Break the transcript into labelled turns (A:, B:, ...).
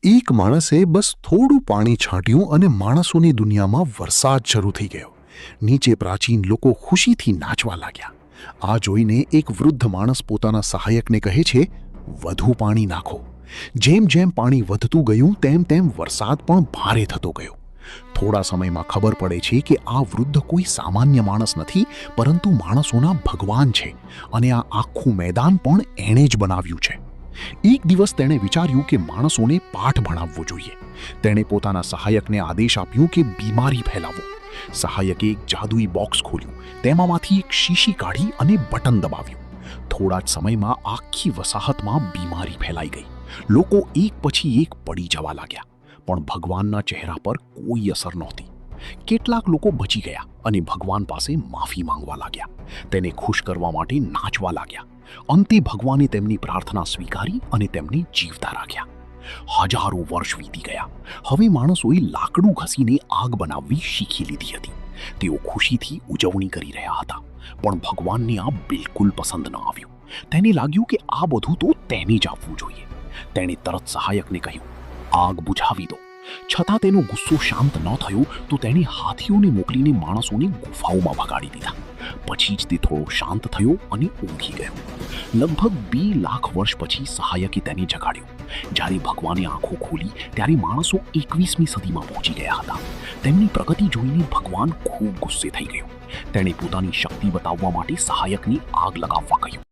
A: એક માણસે બસ થોડું પાણી છાંટ્યું અને માણસોની દુનિયામાં વરસાદ શરૂ થઈ ગયો. નીચે પ્રાચીન લોકો ખુશીથી નાચવા લાગ્યા. આ જોઈને એક વૃદ્ધ માણસ પોતાના સહાયકને કહે છે, વધુ પાણી નાખો. જેમ જેમ પાણી વધતું ગયું તેમ તેમ વરસાદ પણ ભારે થતો ગયો. થોડા સમયમાં ખબર પડે છે કે આ વૃદ્ધ કોઈ સામાન્ય માણસ નથી, પરંતુ માણસોના ભગવાન છે અને આ આખું મેદાન પણ એણે જ બનાવ્યું છે. એક દિવસ તેણે વિચાર્યું કે માણસોને પાઠ ભણાવવો જોઈએ. તેણે પોતાના સહાયકને આદેશ આપ્યો કે બીમારી ફેલાવો. સહાયકે એક જાદુઈ બોક્સ ખોલ્યું, તેમાંથી એક શીશી કાઢી અને બટન દબાવ્યું. થોડા જ સમયમાં આખી વસાહતમાં બીમારી ફેલાઈ ગઈ. લોકો એક પછી એક પડી જવા લાગ્યા, પણ ભગવાનના ચહેરા પર કોઈ અસર નહોતી. કેટલાક લોકો બચી ગયા અને ભગવાન પાસે માફી માંગવા લાગ્યા. તેને ખુશ કરવા માટે નાચવા લાગ્યા. અંતે ભગવાને તેમની પ્રાર્થના સ્વીકારી અને તેમને જીવતા રાખ્યા. હજારો વર્ષ વીતી ગયા. હવે માણસોએ લાકડું ઘસીને આગ બનાવવી શીખી લીધી હતી. તેઓ ખુશીથી ઉજવણી કરી રહ્યા હતા, પણ ભગવાનને આ બિલકુલ પસંદ ન આવ્યું. તેને લાગ્યું કે આ બધું તો તેને જ આપવું જોઈએ. તેણે તરત સહાયકને કહ્યું, આગ બુઝાવી દો. છતાં તેનો ગુસ્સો શાંત ન થયો તો તેણે હાથીઓને મોકલીને માણસોને ગુફાઓમાં ભગાડી દીધા. પછી જ તે થોડો શાંત થયો અને ઊંઘી ગયો. લગભગ 2 લાખ વર્ષ પછી સહાયકે તેને જગાડ્યો. જ્યારે ભગવાને આંખો ખોલી ત્યારે માણસો 21મી સદીમાં પહોંચી ગયા હતા. તેમની પ્રગતિ જોઈને ભગવાન ખૂબ ગુસ્સે થઈ ગયો. તેણે પોતાની શક્તિ બતાવવા માટે સહાયકને આગ લગાવવા કહ્યું.